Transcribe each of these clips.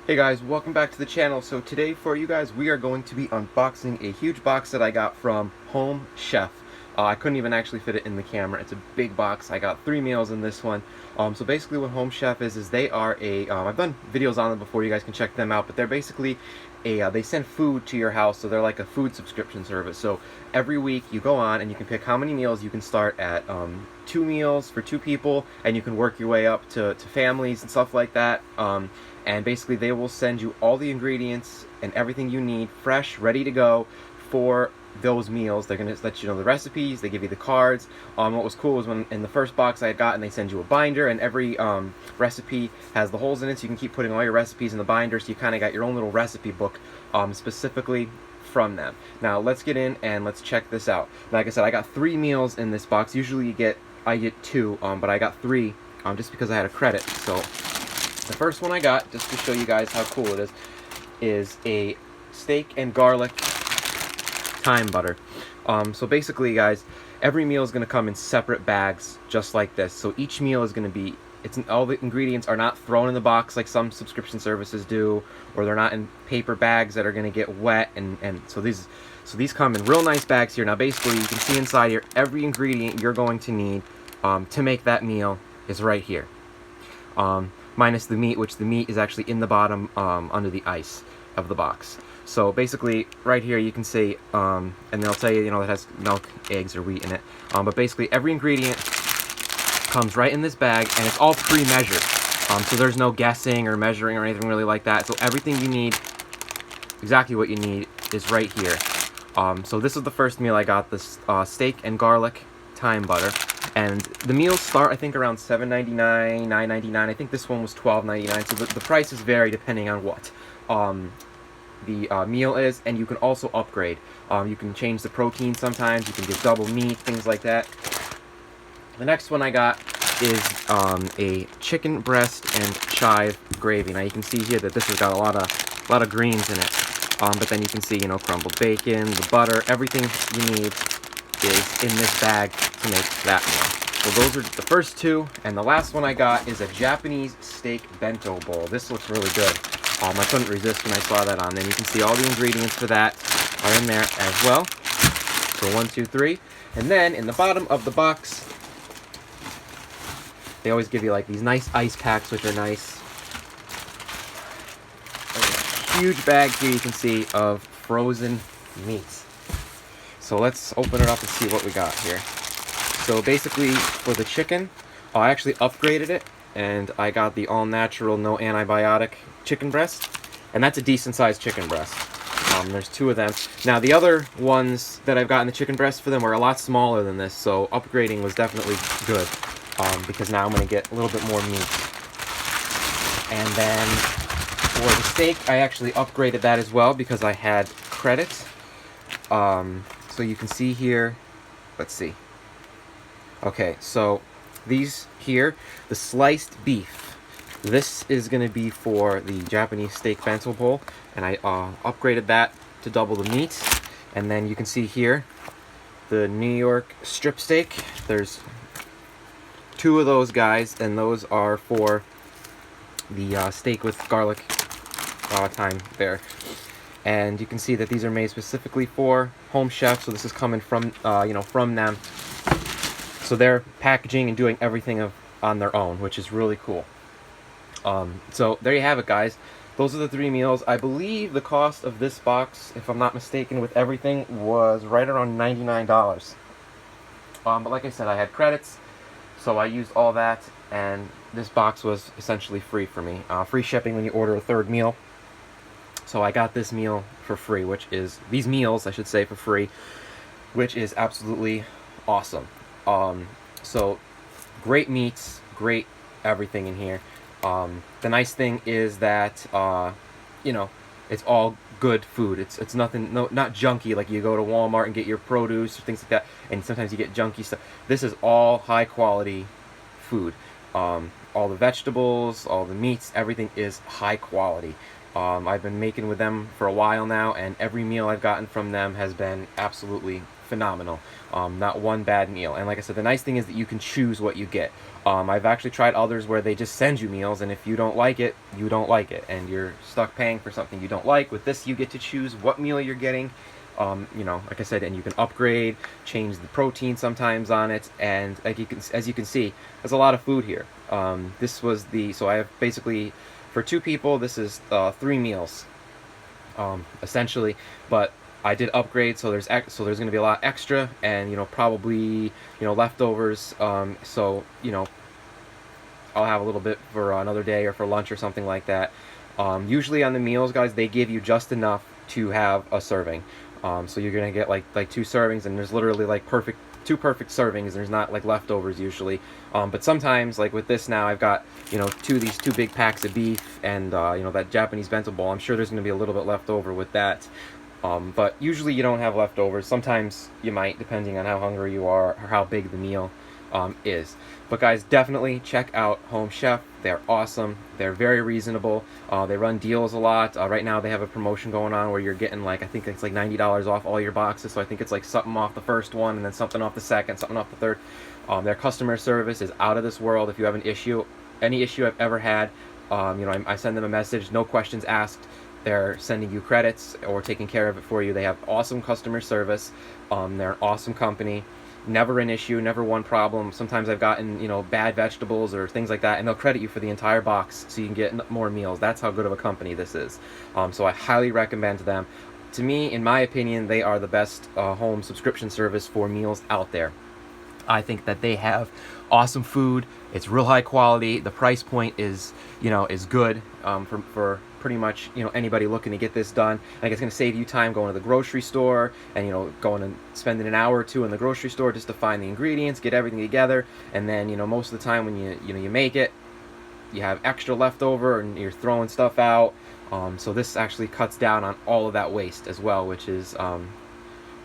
Hey guys, welcome back to the channel. So today for you guys, we are going to be unboxing a huge box that I got from Home Chef. I couldn't even actually fit it in the camera. It's a big box. I got 3 meals in this one. So basically what Home Chef is they are I've done videos on them before, you guys can check them out, but they're basically they send food to your house, so they're like a food subscription service. So every week you go on and you can pick how many meals. You can start at 2 meals for 2 people, and you can work your way up to families and stuff like that. And basically they will send you all the ingredients and everything you need fresh, ready to go for those meals. They're going to let you know the recipes, they give you the cards. What was cool was when in the first box I had gotten, they send you a binder, and every recipe has the holes in it, so you can keep putting all your recipes in the binder, so you kind of got your own little recipe book specifically from them. Now let's get in and let's check this out. Like I said, I got 3 meals in this box. Usually I get 2, but I got 3 just because I had a credit. So the first one I got, just to show you guys how cool it is a steak and garlic thyme butter. So basically, guys, every meal is going to come in separate bags, just like this. So each meal is going to be, all the ingredients are not thrown in the box like some subscription services do, or they're not in paper bags that are going to get wet. And so these come in real nice bags here. Now basically, you can see inside here, every ingredient you're going to need to make that meal is right here. Minus the meat, which the meat is actually in the bottom under the ice of the box. So basically, right here you can see, and they'll tell you, it has milk, eggs, or wheat in it. But basically, every ingredient comes right in this bag, and it's all pre-measured. So there's no guessing or measuring or anything really like that. So everything you need, exactly what you need, is right here. So this is the first meal I got, this steak and garlic thyme butter. And the meals start, I think, around $7.99, $9.99. I think this one was $12.99. So the prices vary depending on what the meal is, and you can also upgrade. You can change the protein sometimes. You can get double meat, things like that. The next one I got is a chicken breast and chive gravy. Now you can see here that this has got a lot of greens in it. But then you can see, crumbled bacon, the butter, everything you need is in this bag to make that meal. So those are the first 2, and the last one I got is a Japanese steak bento bowl. This looks really good. I couldn't resist when I saw that on there. You can see all the ingredients for that are in there as well. So 1, 2, 3. And then in the bottom of the box, they always give you like these nice ice packs, which are nice. And a huge bag here you can see of frozen meats. So let's open it up and see what we got here. So basically, for the chicken, I actually upgraded it, and I got the all-natural, no antibiotic chicken breast, and that's a decent-sized chicken breast. There's 2 of them. Now, the other ones that I've gotten the chicken breast for them were a lot smaller than this, so upgrading was definitely good, because now I'm going to get a little bit more meat. And then for the steak, I actually upgraded that as well because I had credits. So you can see here, let's see. Okay, so these here, the sliced beef. This is going to be for the Japanese steak bento bowl, and I upgraded that to double the meat. And then you can see here, the New York strip steak. There's 2 of those guys, and those are for the steak with garlic thyme there. And you can see that these are made specifically for Home Chef, so this is coming from, from them. So they're packaging and doing everything on their own, which is really cool. So there you have it, guys. Those are the 3 meals. I believe the cost of this box, if I'm not mistaken, with everything, was right around $99. But like I said, I had credits, so I used all that, and this box was essentially free for me. Free shipping when you order a 3rd meal. So I got this meal for free, these meals, I should say, for free, which is absolutely awesome. So great meats, great everything in here. The nice thing is that, it's all good food. It's nothing, not junky, like you go to Walmart and get your produce or things like that, and sometimes you get junky stuff. This is all high quality food. All the vegetables, all the meats, everything is high quality. I've been making with them for a while now, and every meal I've gotten from them has been absolutely phenomenal. Not one bad meal. And like I said, the nice thing is that you can choose what you get. I've actually tried others where they just send you meals, and if you don't like it, you don't like it, and you're stuck paying for something you don't like. With this, you get to choose what meal you're getting. You know, like I said, and you can upgrade, change the protein sometimes on it, and like as you can see, there's a lot of food here. This was so I have basically, for 2 people, this is 3 meals, essentially, but I did upgrade, so there's going to be a lot extra, and you know, probably, you know, leftovers. So you know, I'll have a little bit for another day or for lunch or something like that. Usually on the meals, guys, they give you just enough to have a serving. So you're gonna get like 2 servings, and there's literally like 2 perfect servings. There's not like leftovers usually. But sometimes, like with this now, I've got, you know, these 2 big packs of beef, and you know, that Japanese bento bowl. I'm sure there's gonna be a little bit left over with that. But usually you don't have leftovers. Sometimes you might, depending on how hungry you are or how big the meal is. But guys, definitely check out Home Chef. They're awesome. They're very reasonable. They run deals a lot. Right now they have a promotion going on where you're getting like, I think it's like $90 off all your boxes. So I think it's like something off the first one, and then something off the second, something off the third. Their customer service is out of this world. If you have an issue, any issue I've ever had, you know, I send them a message, no questions asked. They're sending you credits or taking care of it for you. They have awesome customer service. They're an awesome company. Never an issue, never one problem. Sometimes I've gotten, you know, bad vegetables or things like that, and they'll credit you for the entire box so you can get more meals. That's how good of a company this is. So I highly recommend them. To me, in my opinion, they are the best home subscription service for meals out there. I think that they have awesome food. It's real high quality. The price point is, you know, is good for pretty much, you know, anybody looking to get this done. Like, it's going to save you time going to the grocery store and, you know, going and spending an hour or 2 in the grocery store just to find the ingredients, get everything together, and then, you know, most of the time when you make it, you have extra leftover and you're throwing stuff out. So this actually cuts down on all of that waste as well, which is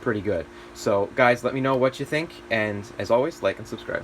pretty good. So guys, let me know what you think, and as always, like and subscribe.